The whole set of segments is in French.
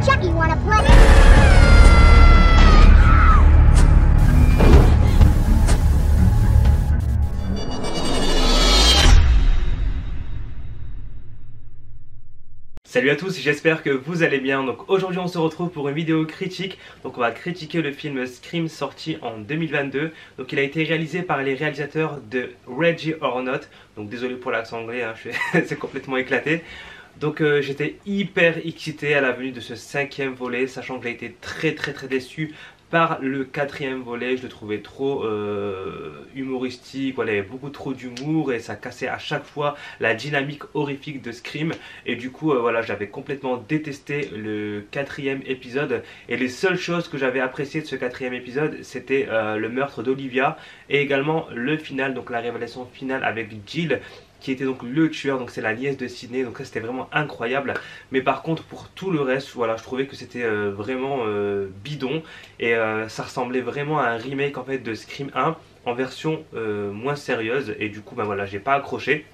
Chucky wanna play? Salut à tous, j'espère que vous allez bien. Donc aujourd'hui on se retrouve pour une vidéo critique. Donc on va critiquer le film Scream sorti en 2022. Donc il a été réalisé par les réalisateurs de Ready or Not. Donc désolé pour l'accent anglais, hein, c'est complètement éclaté. Donc j'étais hyper excité à la venue de ce 5e volet, sachant que j'ai été très déçu par le 4e volet. Je le trouvais trop humoristique, voilà, il y avait beaucoup trop d'humour et ça cassait à chaque fois la dynamique horrifique de Scream. Et du coup voilà, j'avais complètement détesté le 4e épisode. Et les seules choses que j'avais appréciées de ce 4e épisode, c'était le meurtre d'Olivia et également le final, donc la révélation finale avec Jill, qui était donc le tueur, donc c'est la nièce de Sidney, donc ça c'était vraiment incroyable. Mais par contre pour tout le reste, voilà, je trouvais que c'était vraiment bidon et ça ressemblait vraiment à un remake en fait de Scream 1 en version moins sérieuse, et du coup bah voilà, j'ai pas accroché.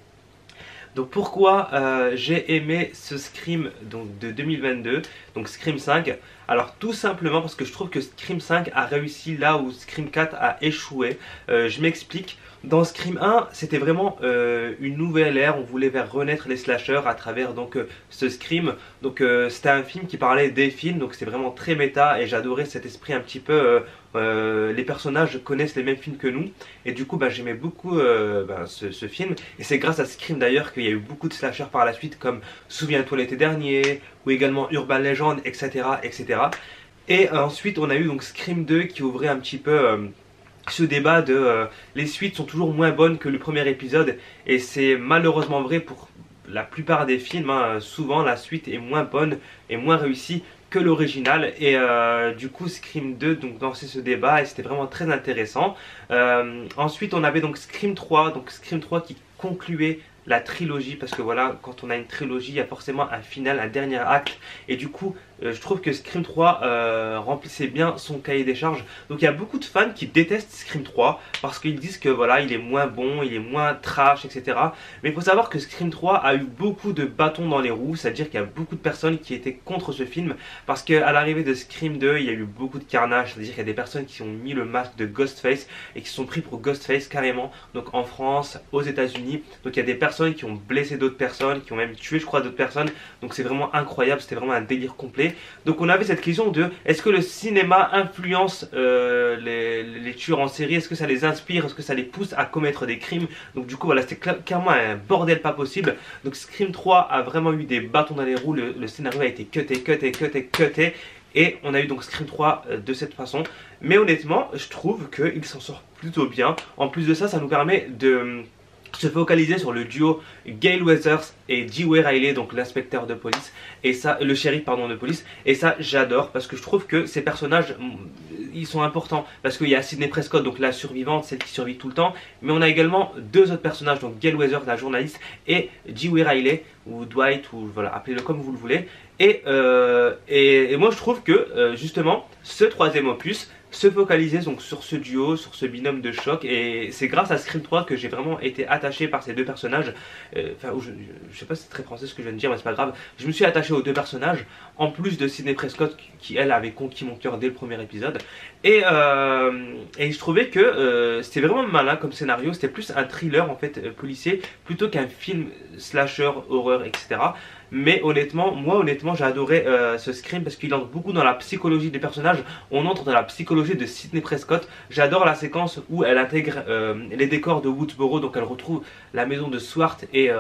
Donc pourquoi j'ai aimé ce Scream donc, de 2022, donc Scream 5? Alors tout simplement parce que je trouve que Scream 5 a réussi là où Scream 4 a échoué. Je m'explique. Dans Scream 1, c'était vraiment une nouvelle ère, on voulait faire renaître les slashers à travers donc ce Scream. Donc c'était un film qui parlait des films, donc c'est vraiment très méta et j'adorais cet esprit un petit peu, les personnages connaissent les mêmes films que nous. Et du coup bah, j'aimais beaucoup ce film. Et c'est grâce à Scream d'ailleurs qu'il y a eu beaucoup de slashers par la suite, comme Souviens-toi l'été dernier, ou également Urban Legend, etc. etc. Et ensuite on a eu donc Scream 2 qui ouvrait un petit peu ce débat de les suites sont toujours moins bonnes que le premier épisode, et c'est malheureusement vrai pour la plupart des films, hein. Souvent la suite est moins bonne et moins réussie que l'original, et du coup Scream 2 donc lançait ce débat et c'était vraiment très intéressant. Ensuite on avait donc Scream 3, donc Scream 3 qui concluait la trilogie, parce que voilà, quand on a une trilogie il y a forcément un final, un dernier acte, et du coup je trouve que Scream 3 remplissait bien son cahier des charges. Donc il y a beaucoup de fans qui détestent Scream 3 parce qu'ils disent que voilà, il est moins bon, il est moins trash, etc. Mais il faut savoir que Scream 3 a eu beaucoup de bâtons dans les roues, c'est à dire qu'il y a beaucoup de personnes qui étaient contre ce film, parce qu'à l'arrivée de Scream 2 il y a eu beaucoup de carnage, c'est à dire qu'il y a des personnes qui ont mis le masque de Ghostface et qui se sont pris pour Ghostface carrément, donc en France, aux États-Unis. Donc il y a des personnes qui ont blessé d'autres personnes, qui ont même tué je crois d'autres personnes. Donc c'est vraiment incroyable, c'était vraiment un délire complet. Donc on avait cette question de est-ce que le cinéma influence les tueurs en série, est-ce que ça les inspire, est-ce que ça les pousse à commettre des crimes. Donc du coup voilà, c'était clairement un bordel pas possible. Donc Scream 3 a vraiment eu des bâtons dans les roues, le scénario a été cuté. Et on a eu donc Scream 3 de cette façon. Mais honnêtement, je trouve qu'il s'en sort plutôt bien. En plus de ça, ça nous permet de se focaliser sur le duo Gale Weathers et Dewey Riley, donc l'inspecteur de police, et ça, le shérif pardon de police, et ça j'adore parce que je trouve que ces personnages ils sont importants, parce qu'il y a Sidney Prescott, donc la survivante, celle qui survit tout le temps, mais on a également deux autres personnages, donc Gale Weathers, la journaliste, et Dewey Riley, ou Dwight, ou voilà, appelez-le comme vous le voulez. Et moi je trouve que justement ce troisième opus se focaliser donc sur ce duo, sur ce binôme de choc, et c'est grâce à Scream 3 que j'ai vraiment été attaché par ces deux personnages. Enfin, je sais pas si c'est très français ce que je viens de dire, mais c'est pas grave. Je me suis attaché aux deux personnages, en plus de Sidney Prescott qui elle avait conquis mon cœur dès le premier épisode. Et je trouvais que c'était vraiment malin comme scénario, c'était plus un thriller en fait policier, plutôt qu'un film slasher, horreur, etc. Mais honnêtement, moi j'ai adoré ce Scream parce qu'il entre beaucoup dans la psychologie des personnages. On entre dans la psychologie de Sidney Prescott. J'adore la séquence où elle intègre les décors de Woodsboro, donc elle retrouve la maison de Swart et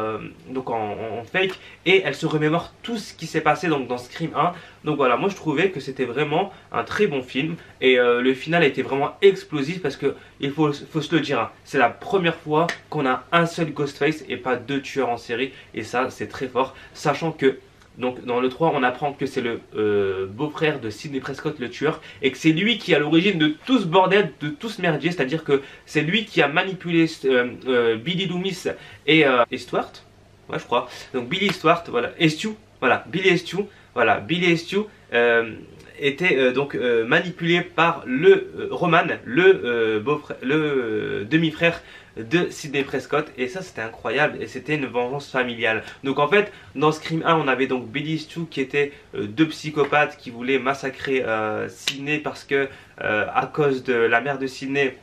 donc en fake, et elle se remémore tout ce qui s'est passé donc dans Scream 1. Donc voilà, moi je trouvais que c'était vraiment un très bon film, et le final a été vraiment explosif parce que il faut se le dire, hein, c'est la première fois qu'on a un seul Ghostface et pas deux tueurs en série, et ça c'est très fort, sachant que donc dans le 3 on apprend que c'est le beau-frère de Sidney Prescott le tueur, et que c'est lui qui est à l'origine de tout ce bordel, de tout ce merdier, c'est à dire que c'est lui qui a manipulé Billy Loomis et Stuart, ouais je crois, donc Billy Stuart, voilà, et Stu, voilà, Billy et Stu, voilà, Billy et Stu, était donc manipulé par le Roman, le demi-frère de Sidney Prescott, et ça c'était incroyable et c'était une vengeance familiale. Donc en fait dans Scream 1 on avait donc Billy Stu qui était deux psychopathes qui voulaient massacrer Sidney parce que à cause de la mère de Sidney,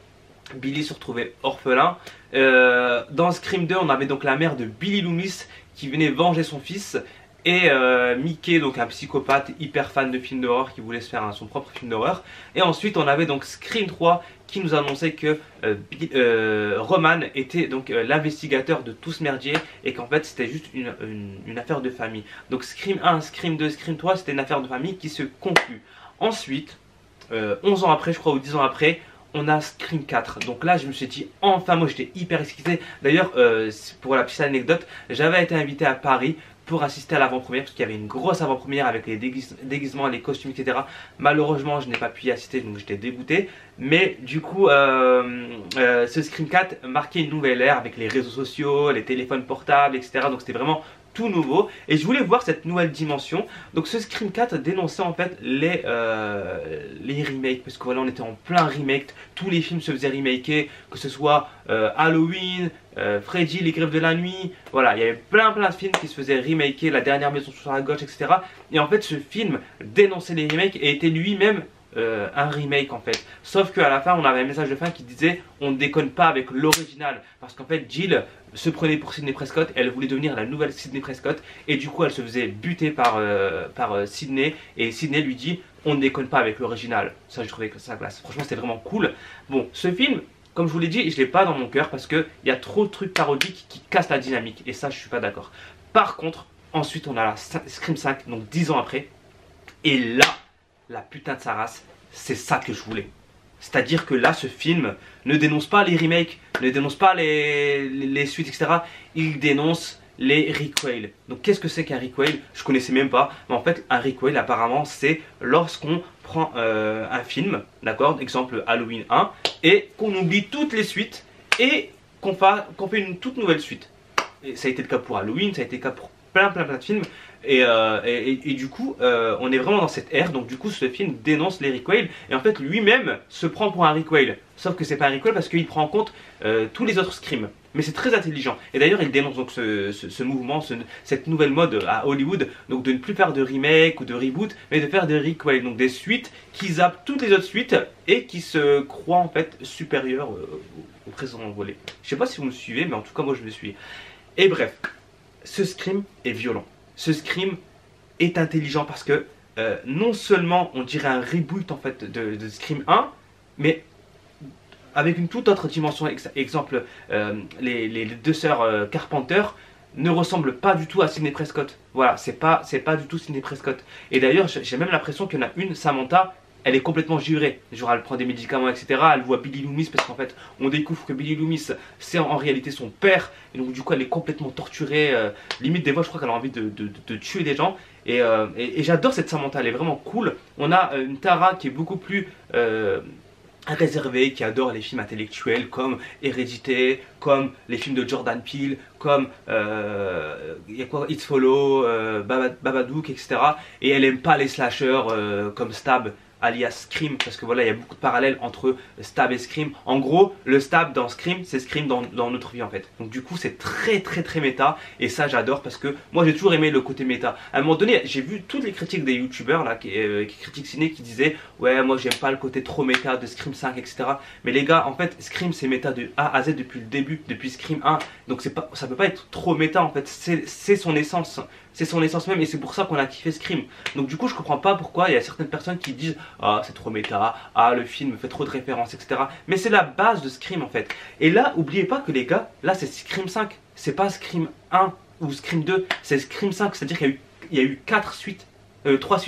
Billy se retrouvait orphelin. Dans Scream 2 on avait donc la mère de Billy Loomis qui venait venger son fils. Et Mickey, donc un psychopathe hyper fan de films d'horreur qui voulait se faire son propre film d'horreur. Et ensuite on avait donc Scream 3 qui nous annonçait que Roman était donc l'investigateur de tout ce merdier et qu'en fait c'était juste une affaire de famille. Donc Scream 1, Scream 2, Scream 3 c'était une affaire de famille qui se conclut. Ensuite, 11 ans après je crois ou 10 ans après, on a Scream 4. Donc là je me suis dit enfin, moi j'étais hyper excité. D'ailleurs pour la petite anecdote, j'avais été invité à Paris pour assister à l'avant-première parce qu'il y avait une grosse avant-première avec les déguisements, les costumes, etc. Malheureusement je n'ai pas pu y assister donc j'étais dégoûté. Mais du coup ce Scream 4 marquait une nouvelle ère avec les réseaux sociaux, les téléphones portables, etc. Donc c'était vraiment tout nouveau et je voulais voir cette nouvelle dimension. Donc ce Scream 4 dénonçait en fait les remakes, parce que voilà on était en plein remake, tous les films se faisaient remaker, que ce soit Halloween, Freddy, les Griffes de la nuit, voilà il y avait plein de films qui se faisaient remaker, La dernière maison sur la gauche, etc. Et en fait ce film dénonçait les remakes et était lui-même un remake en fait. Sauf qu'à la fin on avait un message de fin qui disait on ne déconne pas avec l'original, parce qu'en fait Jill se prenait pour Sidney Prescott, elle voulait devenir la nouvelle Sidney Prescott et du coup elle se faisait buter par Sidney, et Sidney lui dit on ne déconne pas avec l'original. Ça j'ai trouvé que ça classe, franchement c'était vraiment cool. Bon ce film comme je vous l'ai dit je l'ai pas dans mon cœur parce qu'il y a trop de trucs parodiques qui cassent la dynamique et ça je suis pas d'accord. Par contre ensuite on a la Scream 5 donc 10 ans après et là la putain de sa race, c'est ça que je voulais. C'est-à-dire que là, ce film ne dénonce pas les remakes, ne dénonce pas les suites, etc. Il dénonce les requels. Donc qu'est-ce que c'est qu'un requel? Je connaissais même pas. Mais en fait, un requel, apparemment, c'est lorsqu'on prend un film, d'accord, exemple Halloween 1, et qu'on oublie toutes les suites et qu'on fait une toute nouvelle suite. Et ça a été le cas pour Halloween, ça a été le cas pour plein de films. Et du coup on est vraiment dans cette ère. Donc du coup ce film dénonce les requels et en fait lui-même se prend pour un requel. Sauf que c'est pas un requel parce qu'il prend en compte tous les autres Scream. Mais c'est très intelligent. Et d'ailleurs il dénonce donc ce mouvement, cette nouvelle mode à Hollywood, donc de ne plus faire de remake ou de reboot, mais de faire des requels, donc des suites qui zappent toutes les autres suites et qui se croient en fait supérieures au précédent volet. Je sais pas si vous me suivez, mais en tout cas moi je me suis. Et bref, ce Scream est violent. Ce Scream est intelligent parce que non seulement on dirait un reboot en fait de Scream 1, mais avec une toute autre dimension. Exemple, les deux sœurs Carpenter ne ressemblent pas du tout à Sidney Prescott. Voilà, c'est pas du tout Sidney Prescott. Et d'ailleurs, j'ai même l'impression qu'il y en a une, Samantha, elle est complètement jurée. Genre, elle prend des médicaments, etc. Elle voit Billy Loomis parce qu'en fait, on découvre que Billy Loomis, c'est en réalité son père. Et donc, du coup, elle est complètement torturée. Limite, des fois, je crois qu'elle a envie de tuer des gens. Et j'adore cette Samantha, elle est vraiment cool. On a une Tara qui est beaucoup plus réservée, qui adore les films intellectuels comme Hérédité, comme les films de Jordan Peele, comme y a quoi, It Follow, Babadook, etc. Et elle aime pas les slashers comme Stab, alias Scream, parce que voilà, il y a beaucoup de parallèles entre Stab et Scream. En gros, le Stab dans Scream, c'est Scream dans notre vie en fait. Donc du coup, c'est très méta, et ça j'adore parce que moi j'ai toujours aimé le côté méta. À un moment donné, j'ai vu toutes les critiques des youtubeurs là qui critiquent ciné, qui disaient ouais, moi j'aime pas le côté trop méta de Scream 5, etc. Mais les gars, en fait, Scream c'est méta de A à Z depuis le début, depuis Scream 1. Donc ça peut pas être trop méta en fait, c'est son essence. C'est son essence même, et c'est pour ça qu'on a kiffé Scream. Donc du coup je comprends pas pourquoi il y a certaines personnes qui disent ah c'est trop méta, ah le film fait trop de références, etc. Mais c'est la base de Scream en fait. Et là oubliez pas que les gars, là c'est Scream 5, c'est pas Scream 1 ou Scream 2, c'est Scream 5, c'est à dire qu'il y a eu 3 suites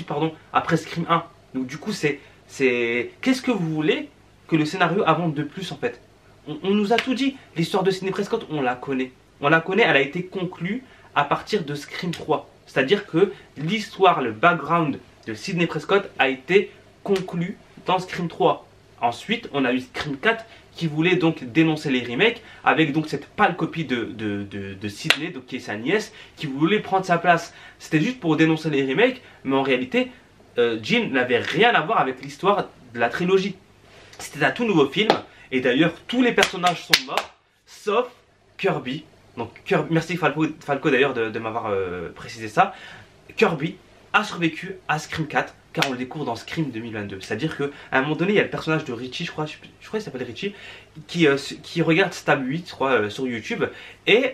pardon, après Scream 1. Donc du coup c'est qu'est-ce que vous voulez que le scénario avance de plus en fait? On nous a tout dit, l'histoire de Sidney Prescott on la connaît, elle a été conclue à partir de Scream 3. C'est-à-dire que l'histoire, le background de Sidney Prescott a été conclu dans Scream 3. Ensuite, on a eu Scream 4 qui voulait donc dénoncer les remakes avec donc cette pâle copie de Sidney, donc qui est sa nièce, qui voulait prendre sa place. C'était juste pour dénoncer les remakes, mais en réalité, Jill n'avait rien à voir avec l'histoire de la trilogie. C'était un tout nouveau film. Et d'ailleurs, tous les personnages sont morts, sauf Kirby. Donc, merci Falco d'ailleurs de m'avoir précisé ça. Kirby a survécu à Scream 4, car on le découvre dans Scream 2022. C'est-à-dire qu'à un moment donné, il y a le personnage de Richie, je crois qu'il s'appelle Richie, qui regarde Stab 8, je crois, sur YouTube. Et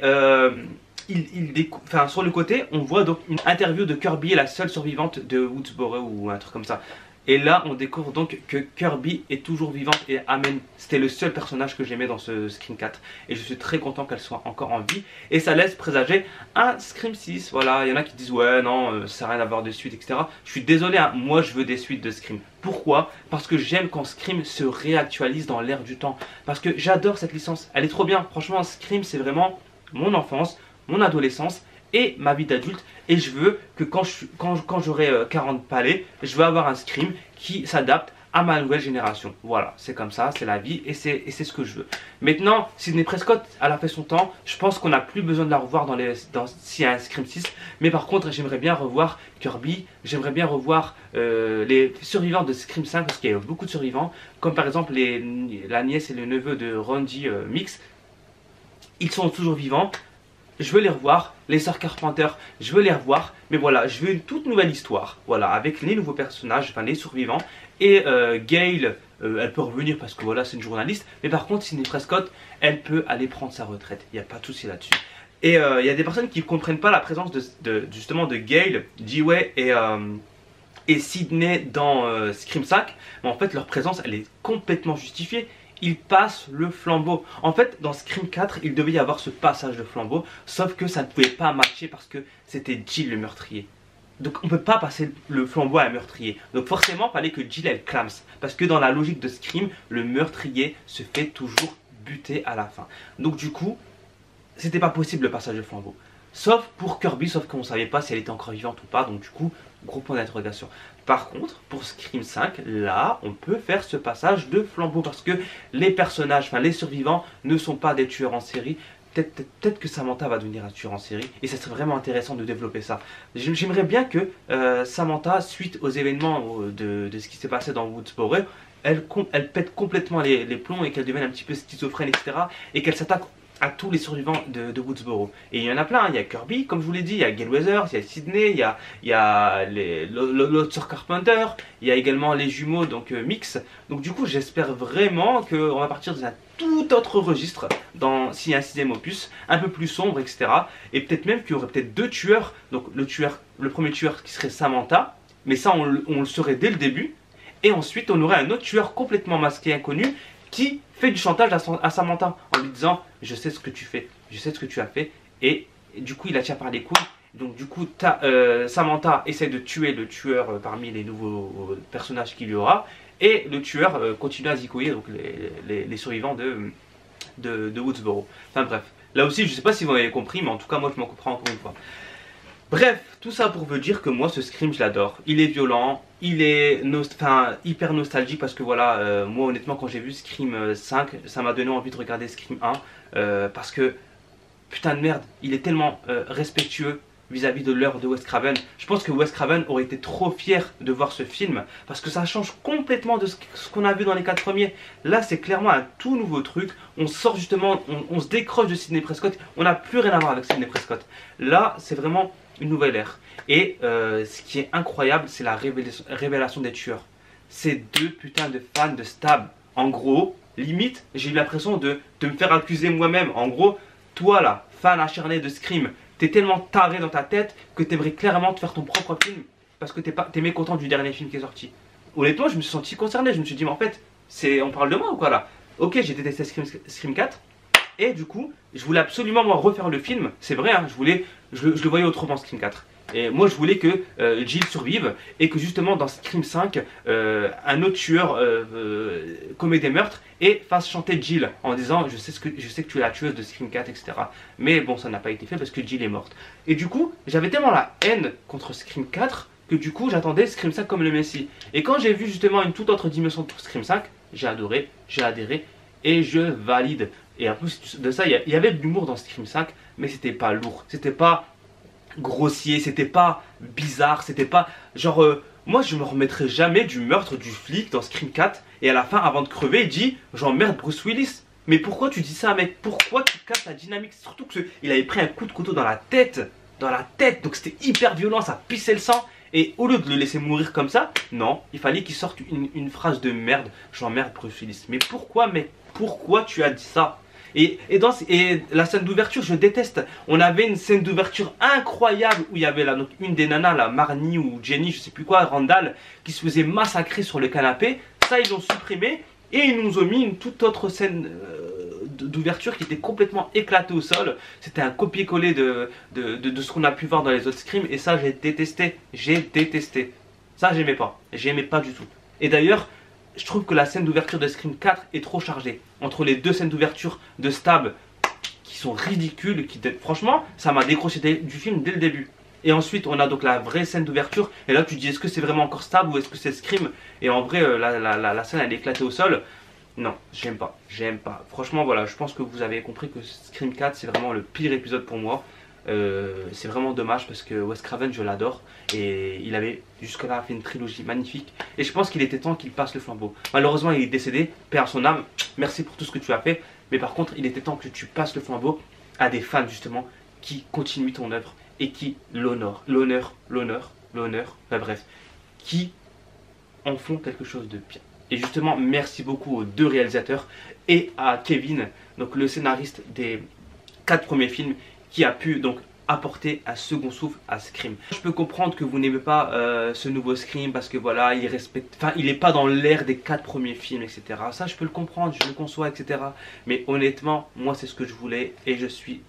sur le côté, on voit donc une interview de Kirby, la seule survivante de Woodsboro ou un truc comme ça. Et là, on découvre donc que Kirby est toujours vivante et amen. C'était le seul personnage que j'aimais dans ce Scream 4. Et je suis très content qu'elle soit encore en vie. Et ça laisse présager un Scream 6. Voilà, il y en a qui disent ouais, non, ça n'a rien à voir de suite, etc. Je suis désolé, hein, moi je veux des suites de Scream. Pourquoi? Parce que j'aime quand Scream se réactualise dans l'air du temps. Parce que j'adore cette licence. Elle est trop bien. Franchement, Scream, c'est vraiment mon enfance, mon adolescence et ma vie d'adulte, et je veux que quand j'aurai 40 palais, je veux avoir un Scream qui s'adapte à ma nouvelle génération. Voilà, c'est comme ça, c'est la vie et c'est ce que je veux. Maintenant, Sidney Prescott, elle a fait son temps, je pense qu'on n'a plus besoin de la revoir s'il y a un Scream 6, mais par contre, j'aimerais bien revoir Kirby, j'aimerais bien revoir les survivants de Scream 5, parce qu'il y a beaucoup de survivants, comme par exemple la nièce et le neveu de Randy Mix, ils sont toujours vivants. Je veux les revoir, les sœurs Carpenter, je veux les revoir, mais voilà, je veux une toute nouvelle histoire, voilà, avec les nouveaux personnages, enfin les survivants, et Gail, elle peut revenir parce que voilà, c'est une journaliste, mais par contre, Sidney Prescott, elle peut aller prendre sa retraite, il n'y a pas de souci là-dessus. Et il y a des personnes qui ne comprennent pas la présence justement de Gail, Dewey et Sidney dans Scream 5, mais en fait, leur présence, elle est complètement justifiée. Ils passent le flambeau. En fait, dans Scream 4, il devait y avoir ce passage de flambeau, sauf que ça ne pouvait pas matcher parce que c'était Jill le meurtrier. Donc on ne peut pas passer le flambeau à un meurtrier. Donc forcément, il fallait que Jill elle clame. Parce que dans la logique de Scream, le meurtrier se fait toujours buter à la fin. Donc du coup, c'était pas possible le passage de flambeau. Sauf pour Kirby, sauf qu'on ne savait pas si elle était encore vivante ou pas. Donc du coup, gros point d'interrogation. Par contre, pour Scream 5, là, on peut faire ce passage de flambeau. Parce que les personnages, enfin les survivants, ne sont pas des tueurs en série. Peut-être que Samantha va devenir un tueur en série. Et ça serait vraiment intéressant de développer ça. J'aimerais bien que Samantha, suite aux événements de ce qui s'est passé dans Woodsboro, elle pète complètement les plombs et qu'elle devienne un petit peu schizophrène, etc. Et qu'elle s'attaque à tous les survivants de Woodsboro. Et il y en a plein, hein. Il y a Kirby, comme je vous l'ai dit, il y a Gail Weathers, il y a Sidney, il y a l'autre Sir Carpenter, il y a également les jumeaux, donc Mix. Donc du coup, j'espère vraiment qu'on va partir dans un tout autre registre s'il y a un 6ème opus, un peu plus sombre, etc. Et peut-être même qu'il y aurait peut-être 2 tueurs. Donc le premier tueur qui serait Samantha, mais ça on le saurait dès le début. Et ensuite, on aurait un autre tueur complètement masqué, inconnu, qui fait du chantage à Samantha en lui disant je sais ce que tu fais, je sais ce que tu as fait, et du coup il la tient par les couilles. Donc du coup Samantha essaie de tuer le tueur parmi les nouveaux personnages qu'il y aura, et le tueur continue à zigouiller donc les survivants de Woodsboro. Enfin bref, là aussi je sais pas si vous avez compris, mais en tout cas moi je m'en comprends encore une fois. Bref, tout ça pour vous dire que moi ce Scream je l'adore. Il est violent, il est hyper nostalgique parce que voilà, moi honnêtement quand j'ai vu Scream 5, ça m'a donné envie de regarder Scream 1 parce que putain de merde, il est tellement respectueux vis-à-vis de l'œuvre de Wes Craven. Je pense que Wes Craven aurait été trop fier de voir ce film parce que ça change complètement de ce qu'on a vu dans les 4 premiers. Là c'est clairement un tout nouveau truc, on sort justement, on se décroche de Sidney Prescott, on n'a plus rien à voir avec Sidney Prescott. Là c'est vraiment une nouvelle ère. Et ce qui est incroyable, c'est la révélation des tueurs. Ces 2 putains de fans de Stab. En gros, limite, j'ai eu l'impression de me faire accuser moi-même. En gros, toi là, fan acharné de Scream, t'es tellement taré dans ta tête que t'aimerais clairement te faire ton propre film parce que t'es mécontent du dernier film qui est sorti. Honnêtement, je me suis senti concerné. Je me suis dit, mais en fait, on parle de moi ou quoi là? Ok, j'ai détesté Scream 4. Et du coup, je voulais absolument moi refaire le film. C'est vrai, hein, je le voyais autrement Scream 4. Et moi je voulais que Jill survive et que justement dans Scream 5, un autre tueur commet des meurtres et fasse chanter Jill en disant je sais que tu es la tueuse de Scream 4, etc. Mais bon, ça n'a pas été fait parce que Jill est morte. Et du coup, j'avais tellement la haine contre Scream 4 que du coup j'attendais Scream 5 comme le Messie. Et quand j'ai vu justement une toute autre dimension pour Scream 5, j'ai adoré, j'ai adhéré et je valide. Et en plus de ça, il y avait de l'humour dans Scream 5, mais c'était pas lourd, c'était pas grossier, c'était pas bizarre, c'était pas genre Moi, je me remettrai jamais du meurtre du flic dans Scream 4. Et à la fin, avant de crever, il dit j'emmerde Bruce Willis. Mais pourquoi tu dis ça, mec? Pourquoi tu casses la dynamique? Surtout qu'il avait pris un coup de couteau dans la tête. Dans la tête. Donc c'était hyper violent, ça pissait le sang. Et au lieu de le laisser mourir comme ça, non, il fallait qu'il sorte une phrase de merde. J'emmerde Bruce Willis. Mais pourquoi, mec? Pourquoi tu as dit ça? Et la scène d'ouverture, je déteste. On avait une scène d'ouverture incroyable où il y avait là, donc, une des nanas, la Marnie ou Jenny, je sais plus quoi, Randall, qui se faisait massacrer sur le canapé. Ça, ils l'ont supprimé. Et ils nous ont mis une toute autre scène d'ouverture qui était complètement éclatée au sol. C'était un copier-coller de ce qu'on a pu voir dans les autres scrims. Et ça, j'ai détesté. J'ai détesté. Ça, j'aimais pas. J'aimais pas du tout. Et d'ailleurs, je trouve que la scène d'ouverture de Scream 4 est trop chargée. Entre les deux scènes d'ouverture de Stab qui sont ridicules, franchement, ça m'a décroché du film dès le début. Et ensuite, on a donc la vraie scène d'ouverture. Et là, tu te dis, est-ce que c'est vraiment encore Stab ou est-ce que c'est Scream? Et en vrai, la scène, elle est éclatée au sol. Non, j'aime pas. J'aime pas. Franchement, voilà, je pense que vous avez compris que Scream 4, c'est vraiment le pire épisode pour moi. C'est vraiment dommage parce que Wes Craven, je l'adore. Et il avait jusque-là fait une trilogie magnifique. Et je pense qu'il était temps qu'il passe le flambeau. Malheureusement, il est décédé. Paix à son âme. Merci pour tout ce que tu as fait. Mais par contre, il était temps que tu passes le flambeau à des fans, justement, qui continuent ton œuvre et qui l'honorent. Enfin bref, qui en font quelque chose de bien. Et justement, merci beaucoup aux deux réalisateurs et à Kevin, donc le scénariste des 4 premiers films, qui a pu donc apporter un second souffle à Scream. Je peux comprendre que vous n'aimez pas ce nouveau Scream parce que voilà, il n'est pas dans l'ère des 4 premiers films, etc. Ça, je peux le comprendre, je le conçois, etc. Mais honnêtement, moi, c'est ce que je voulais et je suis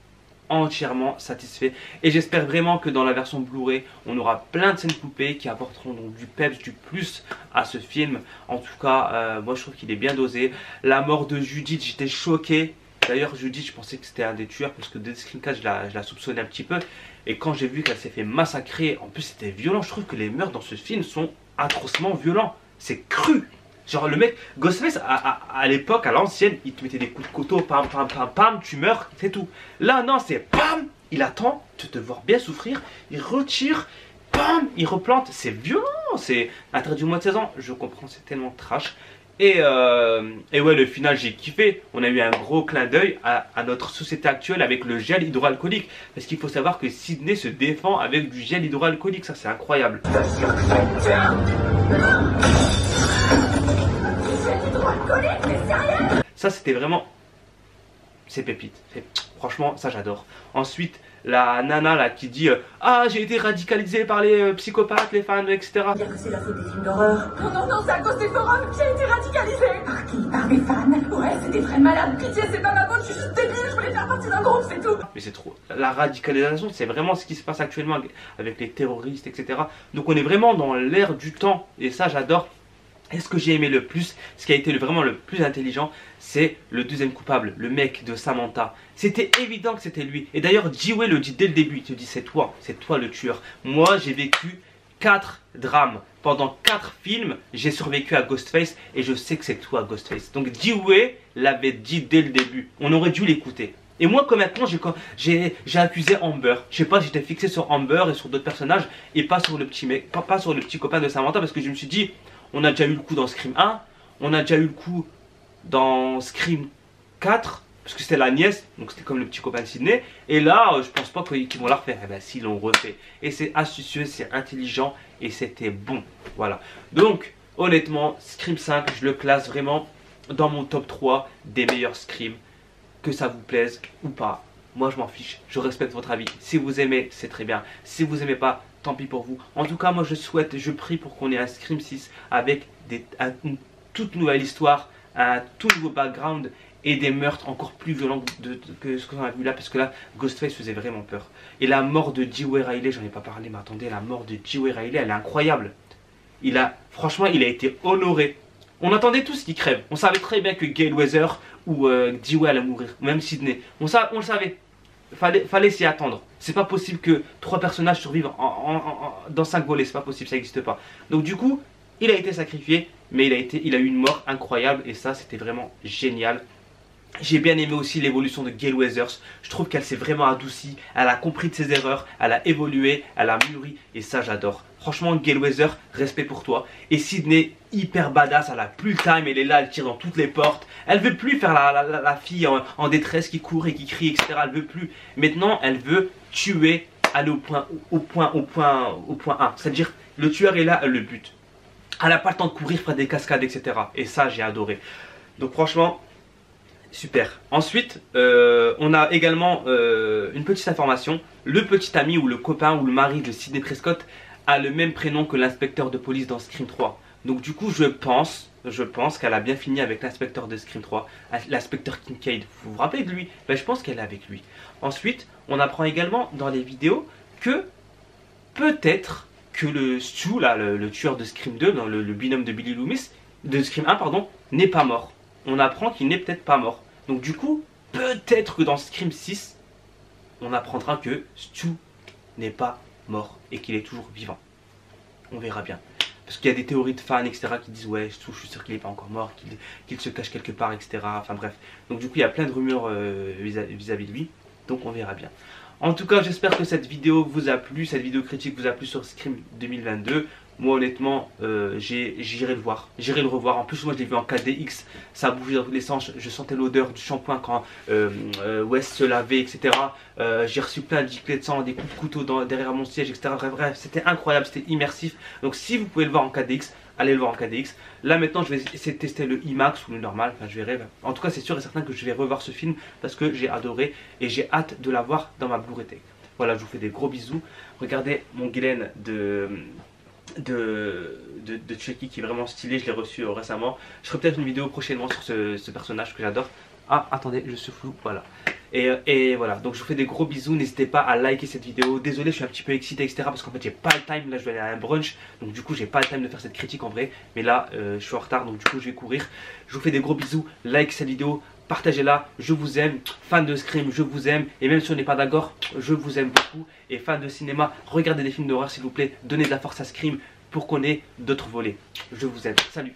entièrement satisfait. Et j'espère vraiment que dans la version Blu-ray, on aura plein de scènes coupées qui apporteront donc du peps, du plus à ce film. En tout cas, moi, je trouve qu'il est bien dosé. La mort de Judith, j'étais choqué. D'ailleurs, Judith, je pensais que c'était un des tueurs parce que dès Scream 4, je la soupçonnais un petit peu. Et quand j'ai vu qu'elle s'est fait massacrer, en plus c'était violent, je trouve que les meurtres dans ce film sont atrocement violents. C'est cru. Genre le mec, Ghostface à l'époque, à l'ancienne, il te mettait des coups de couteau, pam, pam, pam, pam, tu meurs, c'est tout. Là, non, c'est pam, il attend de te voir bien souffrir, il retire, pam, il replante. C'est violent, c'est interdit au moins de 16 ans. Je comprends, c'est tellement trash. Et ouais, le final, j'ai kiffé. On a eu un gros clin d'œil à notre société actuelle avec le gel hydroalcoolique. Parce qu'il faut savoir que Sydney se défend avec du gel hydroalcoolique. Ça, c'est incroyable. Ça, c'était vraiment... C'est pépite. Franchement, ça, j'adore. Ensuite, la nana là qui dit ah, j'ai été radicalisée par les psychopathes, les fans, etc. Dire que c'est la faute des films d'horreur. Non, non, non, c'est à cause des forums que j'ai été radicalisée. Par qui? Par des fans? Ouais, c'est des vrais malades. Pitié, c'est pas ma faute, je suis juste débile, je voulais faire partie d'un groupe, c'est tout. Mais c'est trop. La radicalisation, c'est vraiment ce qui se passe actuellement avec les terroristes, etc. Donc on est vraiment dans l'ère du temps. Et ça, j'adore. Et ce que j'ai aimé le plus, ce qui a été vraiment le plus intelligent, c'est le deuxième coupable, le mec de Samantha. C'était évident que c'était lui. Et d'ailleurs, Dewey le dit dès le début, il te dit c'est toi le tueur. Moi, j'ai vécu 4 drames. Pendant 4 films, j'ai survécu à Ghostface et je sais que c'est toi Ghostface. Donc Dewey l'avait dit dès le début. On aurait dû l'écouter. Et moi, comme maintenant, j'ai accusé Amber. Je sais pas, j'étais fixé sur Amber et sur d'autres personnages et pas sur le petit mec, pas sur le petit copain de Samantha parce que je me suis dit, on a déjà eu le coup dans Scream 1, on a déjà eu le coup dans Scream 4, parce que c'était la nièce, donc c'était comme le petit copain de Sydney. Et là, je pense pas qu'ils vont la refaire. Eh ben, s'ils l'ont refait. Et c'est astucieux, c'est intelligent et c'était bon. Voilà. Donc, honnêtement, Scream 5, je le classe vraiment dans mon top 3 des meilleurs Scream. Que ça vous plaise ou pas, moi je m'en fiche. Je respecte votre avis. Si vous aimez, c'est très bien. Si vous aimez pas, tant pis pour vous. En tout cas, moi je souhaite, je prie pour qu'on ait un Scream 6 avec une toute nouvelle histoire, un tout nouveau background et des meurtres encore plus violents que ce qu'on a vu là, parce que là, Ghostface faisait vraiment peur. Et la mort de Dewey Riley, j'en ai pas parlé, mais attendez, la mort de Dewey Riley, elle est incroyable. Franchement, il a été honoré. On attendait tous qu'il crève. On savait très bien que Gale Weather ou Dewey allait mourir, même Sydney. On le savait. Fallait s'y attendre. C'est pas possible que 3 personnages survivent dans 5 volets. C'est pas possible, ça n'existe pas. Donc du coup, il a été sacrifié, mais il a eu une mort incroyable. Et ça, c'était vraiment génial. J'ai bien aimé aussi l'évolution de Gale Weathers. Je trouve qu'elle s'est vraiment adoucie. Elle a compris de ses erreurs. Elle a évolué. Elle a mûri. Et ça, j'adore. Franchement, Gale Weathers, respect pour toi. Et Sydney, hyper badass. Elle a plus le time. Elle est là. Elle tire dans toutes les portes. Elle veut plus faire la fille en détresse qui court et qui crie, etc. Elle veut plus. Maintenant, elle veut tuer, aller au point 1. C'est-à-dire, le tueur est là, elle le bute. Elle n'a pas le temps de courir, faire des cascades, etc. Et ça, j'ai adoré. Donc franchement, super. Ensuite, on a également une petite information. Le petit ami ou le copain ou le mari de Sidney Prescott a le même prénom que l'inspecteur de police dans Scream 3. Donc du coup, je pense qu'elle a bien fini avec l'inspecteur de Scream 3, l'inspecteur Kincaid. Vous vous rappelez de lui? Ben, je pense qu'elle est avec lui. Ensuite, on apprend également dans les vidéos que peut-être que le Stu, là, le tueur de Scream 2, dans le binôme de Billy Loomis, de Scream 1, pardon, n'est pas mort. On apprend qu'il n'est peut-être pas mort. Donc du coup, peut-être que dans Scream 6, on apprendra que Stu n'est pas mort et qu'il est toujours vivant. On verra bien. Parce qu'il y a des théories de fans, etc. qui disent ouais, Stu, je suis sûr qu'il n'est pas encore mort, qu'il se cache quelque part, etc. Enfin bref. Donc du coup, il y a plein de rumeurs vis-à-vis de lui. Donc on verra bien. En tout cas, j'espère que cette vidéo vous a plu, cette vidéo critique vous a plu sur Scream 2022. Moi honnêtement, j'irai le voir, j'irai le revoir. En plus moi je l'ai vu en 4DX, ça a bougé dans tous les sens. Je sentais l'odeur du shampoing quand Wes se lavait, etc. J'ai reçu plein de giclées de sang, des coups de couteau derrière mon siège, etc. Bref, c'était incroyable, c'était immersif. Donc si vous pouvez le voir en 4DX, allez le voir en 4DX. Là maintenant je vais essayer de tester le IMAX ou le normal, enfin je verrai. En tout cas c'est sûr et certain que je vais revoir ce film parce que j'ai adoré et j'ai hâte de l'avoir dans ma Blu-ray Tech. Voilà, je vous fais des gros bisous. Regardez mon Guylaine de Chucky qui est vraiment stylé, je l'ai reçu récemment. Je ferai peut-être une vidéo prochainement sur ce personnage que j'adore. Ah attendez, je suis flou, voilà. Et voilà, donc je vous fais des gros bisous, n'hésitez pas à liker cette vidéo. Désolé, je suis un petit peu excité, etc. parce qu'en fait j'ai pas le time, là je vais aller à un brunch. Donc du coup j'ai pas le time de faire cette critique en vrai. Mais là je suis en retard, donc du coup je vais courir. Je vous fais des gros bisous, like cette vidéo, partagez-la, je vous aime. Fan de Scream, je vous aime. Et même si on n'est pas d'accord, je vous aime beaucoup. Et fan de cinéma, regardez des films d'horreur s'il vous plaît. Donnez de la force à Scream pour qu'on ait d'autres volets. Je vous aime, salut.